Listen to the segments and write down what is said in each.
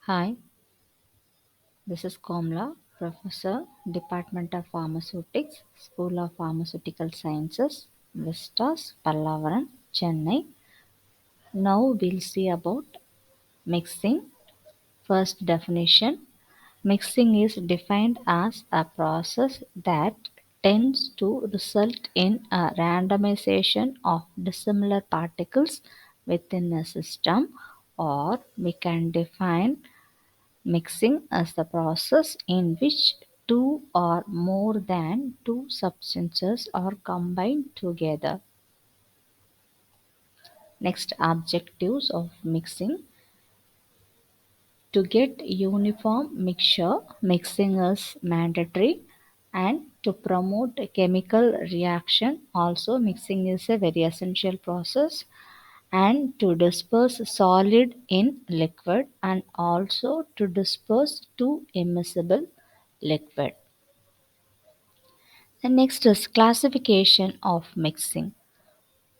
Hi, this is Komla, Professor, Department of Pharmaceutics, School of Pharmaceutical Sciences, Vistas, Pallavaram, Chennai. Now we'll see about mixing. First definition. Mixing is defined as a process that tends to result in a randomization of dissimilar particles within a system, or we can define mixing as the process in which two or more than two substances are combined together. Next, objectives of mixing. To get uniform mixture, mixing is mandatory, and to promote a chemical reaction, also mixing is a very essential process, and to disperse solid in liquid, and also to disperse to immiscible liquid. The next is classification of mixing.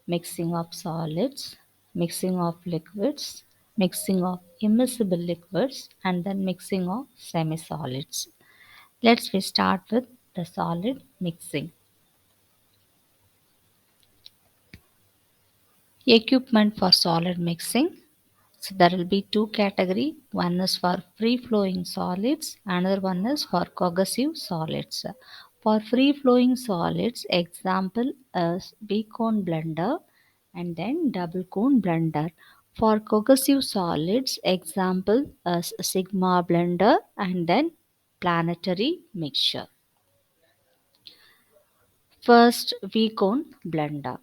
Mixing of solids, mixing of liquids, mixing of immiscible liquids, and then mixing of semi-solids. Let's we start with the solid mixing. Equipment for solid mixing. So there will be two category. One is for free flowing solids, another one is for cohesive solids. For free flowing solids, example is B-cone blender and then double cone blender. For cohesive solids, example is sigma blender and then planetary mixture. First, V-cone blender.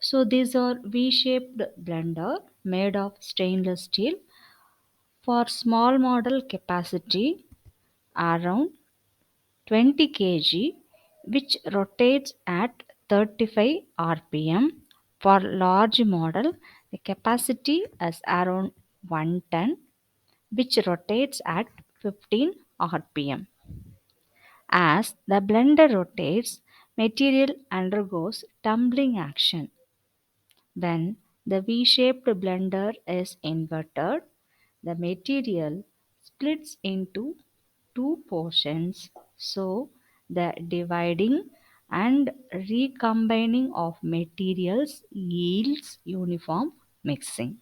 So these are V-shaped blender made of stainless steel for small model capacity around 20 kg, which rotates at 35 rpm. For large model, the capacity is around 1 ton, which rotates at 15 rpm. As the blender rotates, material undergoes tumbling action. When the V-shaped blender is inverted, the material splits into two portions, so the dividing and recombining of materials yields uniform mixing.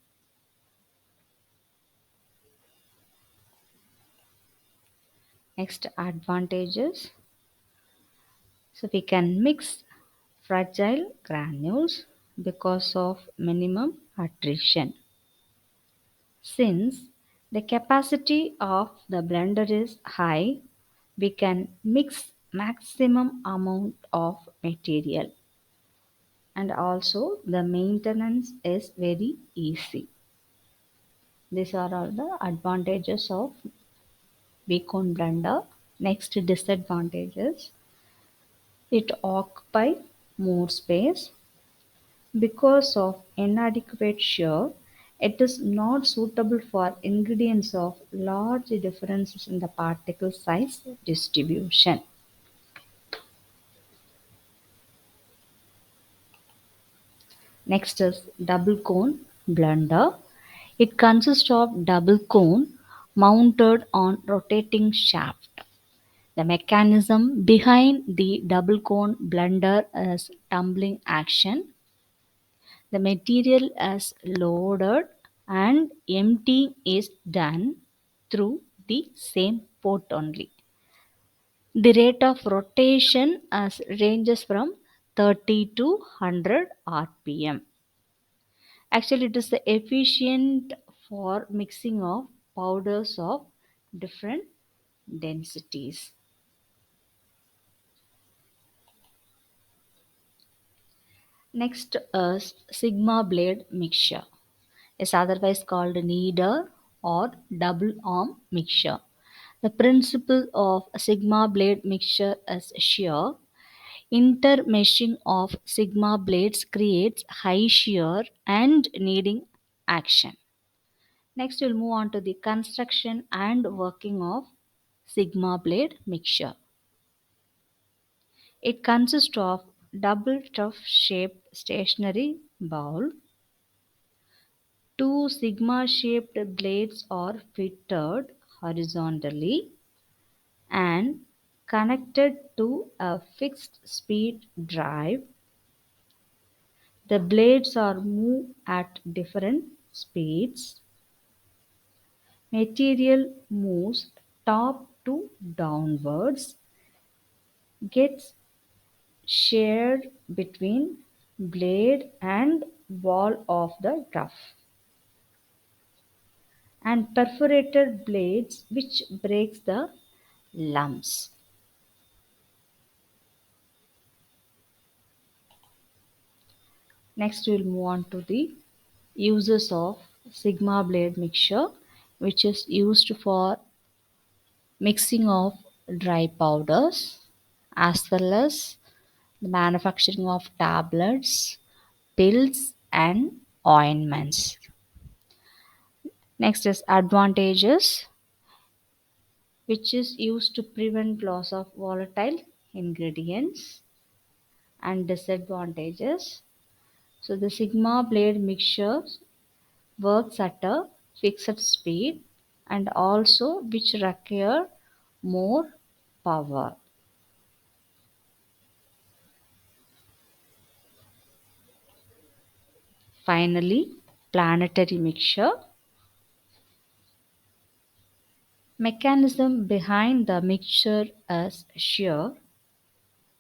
Next, advantages. So we can mix fragile granules because of minimum attrition. Since the capacity of the blender is high, we can mix maximum amount of material, and also the maintenance is very easy. These are all the advantages of Wacom blender. Next, disadvantages. It occupies more space. Because of inadequate shear, it is not suitable for ingredients of large differences in the particle size distribution. Next is double cone blender. It consists of double cone mounted on rotating shaft. The mechanism behind the double cone blender is tumbling action. The material is loaded and emptying is done through the same port only. The rate of rotation ranges from 30 to 100 rpm. Actually, it is the efficient for mixing of powders of different densities. Next is sigma blade mixture. Is otherwise called kneader or double arm mixture. The principle of sigma blade mixture is shear. Intermeshing of sigma blades creates high shear and kneading action. Next, we'll move on to the construction and working of sigma blade mixture. It consists of double trough shaped stationary bowl. Two sigma-shaped blades are fitted horizontally and connected to a fixed speed drive. The blades are moved at different speeds. Material moves top to downwards, gets shared between blade and wall of the trough, and perforated blades which breaks the lumps. Next we'll move on to the uses of sigma blade mixture, which is used for mixing of dry powders as well as the manufacturing of tablets, pills and ointments. Next is advantages, which is used to prevent loss of volatile ingredients, and disadvantages. So the sigma blade mixture works at a fixed speed and also which require more power. Finally, planetary mixture. Mechanism behind the mixture is shear,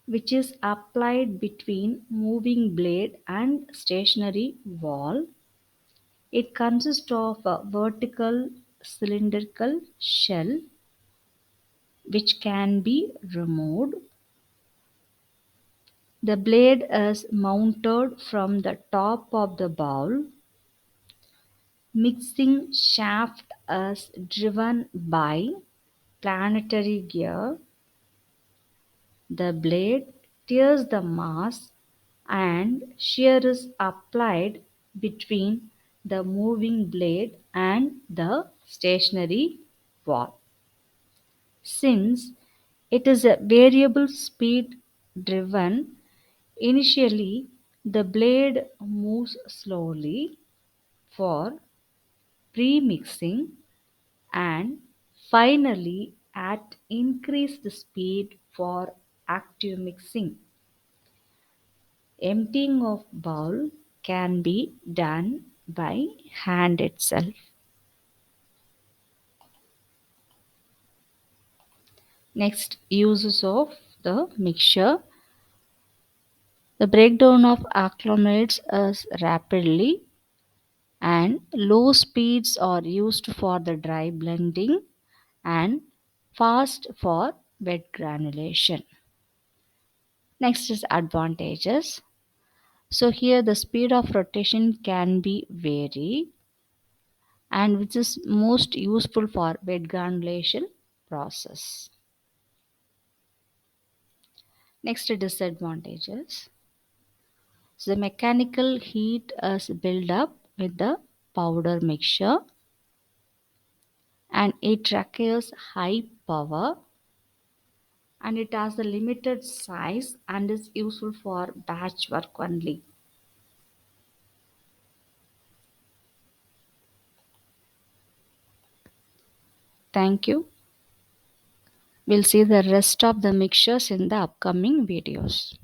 which is applied between moving blade and stationary wall. It consists of a vertical cylindrical shell which can be removed. The blade is mounted from the top of the bowl. Mixing shaft is driven by planetary gear. The blade tears the mass and shear is applied between the moving blade and the stationary wall. Since it is a variable speed driven, initially the blade moves slowly for pre-mixing and finally at increased speed for active mixing. Emptying of bowl can be done by hand itself. Next, uses of the mixture. The breakdown of agglomerates is rapidly and low speeds are used for the dry blending and fast for wet granulation. Next is advantages. So here the speed of rotation can be varied and which is most useful for wet granulation process. Next disadvantages. So the mechanical heat is built up with the powder mixture and it requires high power and it has a limited size and is useful for batch work only. Thank you. We'll see the rest of the mixtures in the upcoming videos.